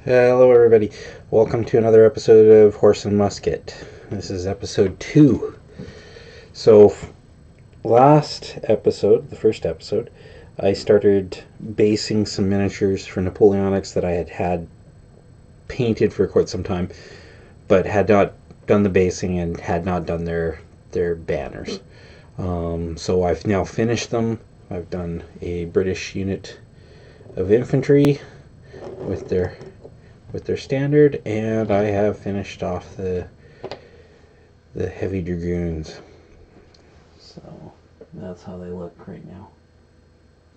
Hello everybody, welcome to another episode of Horse and Musket. This is episode 2. So last episode, the first episode, I started basing some miniatures for Napoleonics that I had painted for quite some time, but had not done the basing and had not done their banners. So I've now finished them. I've done a British unit of infantry with their standard, and I have finished off the heavy dragoons. So that's how they look right now.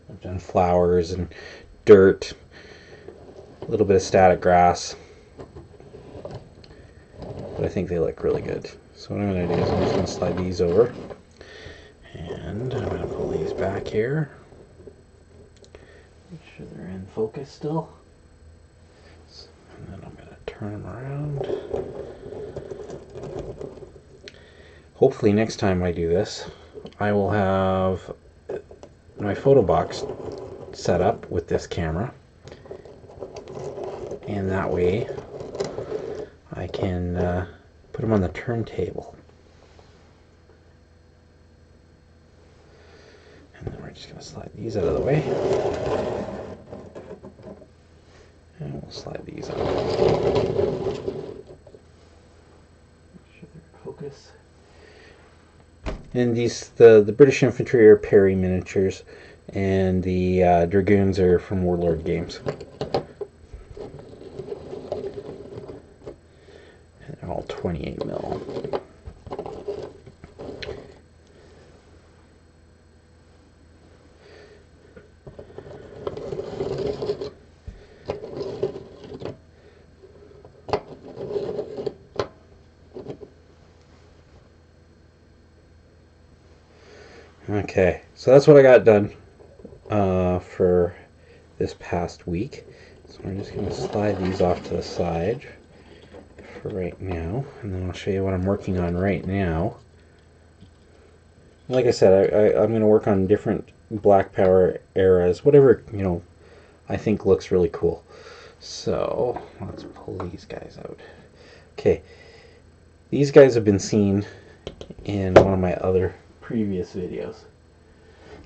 I've done flowers and dirt, a little bit of static grass, but I think they look really good. So what I'm going to do is I'm just going to slide these over, and I'm going to pull these back here. Make sure they're in focus still. And then I'm going to turn them around. Hopefully next time I do this, I will have my photo box set up with this camera. And that way I can put them on the turntable. And then we're just going to slide these out of the way. And we'll slide these out. Make sure they're in focus. And these, the British infantry are Perry miniatures, and the dragoons are from Warlord Games. And they're all 28 mil. Okay, so that's what I got done for this past week. So I'm just going to slide these off to the side for right now, and then I'll show you what I'm working on right now. Like I said, I'm going to work on different Black Power eras, whatever, I think looks really cool. So let's pull these guys out. Okay, these guys have been seen in one of my other previous videos.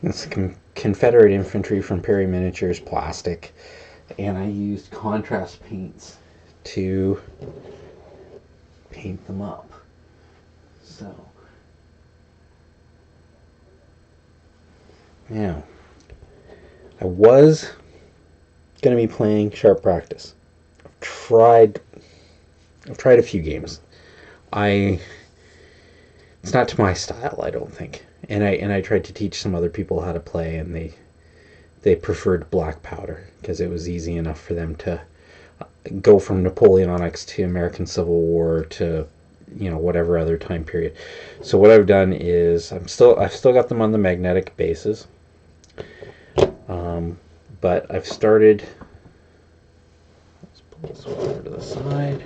It's Confederate infantry from Perry Miniatures plastic, and I used contrast paints to paint them up. So now I was going to be playing Sharp Practice. I've tried a few games. It's not to my style, I don't think. And I tried to teach some other people how to play, and they preferred black powder because it was easy enough for them to go from Napoleonics to American Civil War to whatever other time period. So what I've done is I've still got them on the magnetic bases, but I've started. Let's pull this over to the side.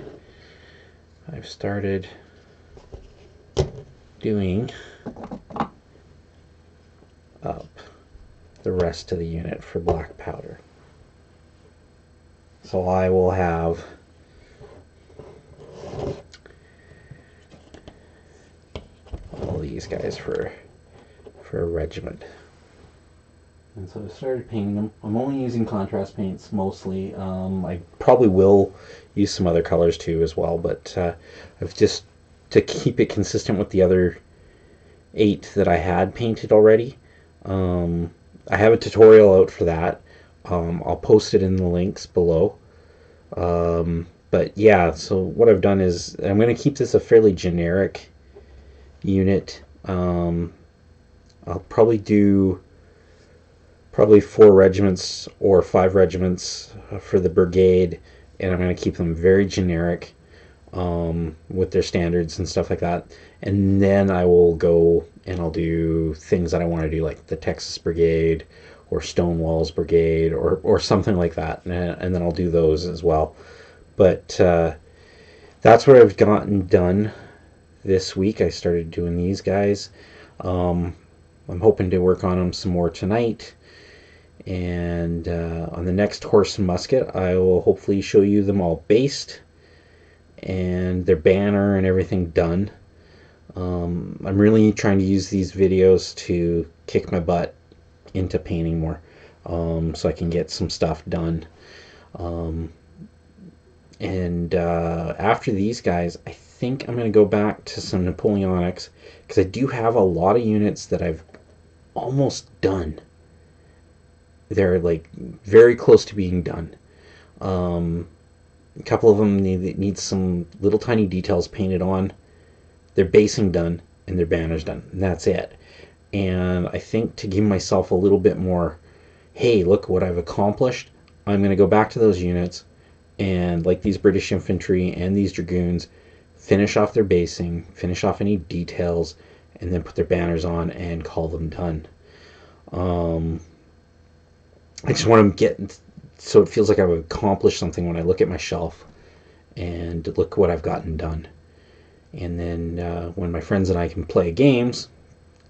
I've started doing up the rest of the unit for black powder. So I will have all these guys for a regiment. And so I started painting them. I'm only using contrast paints mostly. I probably will use some other colors too as well, but I've just, to keep it consistent with the other 8 that I had painted already. I have a tutorial out for that. I'll post it in the links below. But yeah, so what I've done is I'm going to keep this a fairly generic unit. I'll probably do 4 regiments or 5 regiments for the brigade, and I'm going to keep them very generic with their standards and stuff like that. And then I will go and I'll do things that I want to do, like the Texas Brigade or Stonewall's Brigade or something like that, and then I'll do those as well. But that's what I've gotten done this week. I started doing these guys. I'm hoping to work on them some more tonight, And on the next horse musket, I will hopefully show you them all based and their banner and everything done. I'm really trying to use these videos to kick my butt into painting more, so I can get some stuff done. And after these guys, I think I'm going to go back to some Napoleonics, because I do have a lot of units that I've almost done. They're like very close to being done. A couple of them need some little tiny details painted on. Their basing done and their banners done, and that's it. And I think to give myself a little bit more, hey, look what I've accomplished, I'm going to go back to those units and, like these British infantry and these dragoons, finish off their basing, finish off any details, and then put their banners on and call them done. I just want to get so it feels like I've accomplished something when I look at my shelf and look what I've gotten done. And then when my friends and I can play games,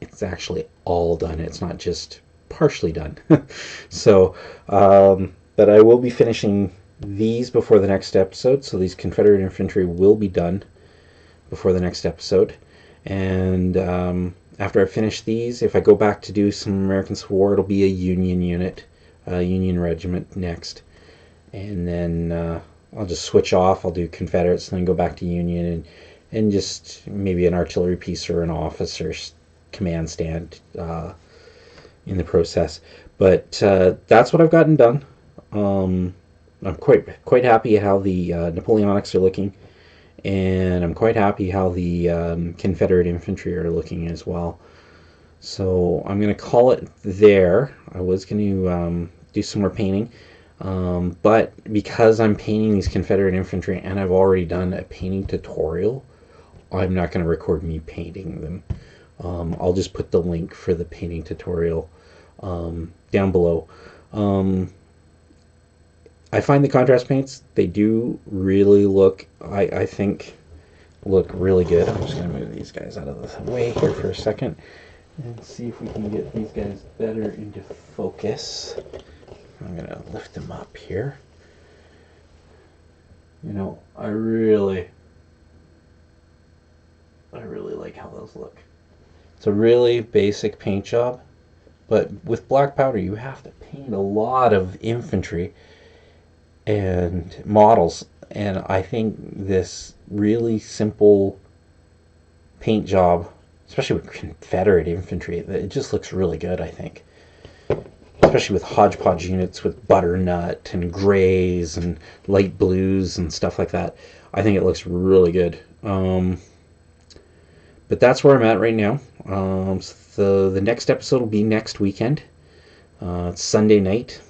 it's actually all done. It's not just partially done. So, but I will be finishing these before the next episode. So these Confederate infantry will be done before the next episode. And after I finish these, if I go back to do some American Civil War, it'll be a Union unit, a Union regiment next. And then I'll just switch off. I'll do Confederates and then go back to Union, and just maybe an artillery piece or an officer's command stand in the process. But that's what I've gotten done. I'm quite happy how the Napoleonics are looking, and I'm quite happy how the Confederate infantry are looking as well. So I'm going to call it there. I was going to do some more painting, but because I'm painting these Confederate infantry and I've already done a painting tutorial, I'm not going to record me painting them. I'll just put the link for the painting tutorial down below. I find the contrast paints, they do really look, I think, look really good. I'm just going to move these guys out of the way here for a second and see if we can get these guys better into focus. I'm going to lift them up here. You know, I really like how those look. It's a really basic paint job, but with black powder you have to paint a lot of infantry and models, and I think this really simple paint job, especially with Confederate infantry, it just looks really good, I think. Especially with hodgepodge units with butternut and grays and light blues and stuff like that. I think it looks really good. But that's where I'm at right now. So the next episode will be next weekend. It's Sunday night.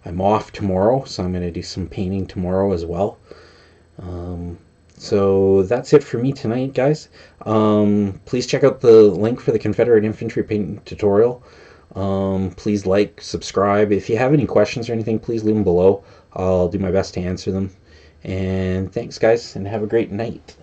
I'm off tomorrow, so I'm going to do some painting tomorrow as well. So that's it for me tonight, guys. Please check out the link for the Confederate infantry painting tutorial. Please like, subscribe. If you have any questions or anything, please leave them below. I'll do my best to answer them. And thanks, guys, and have a great night.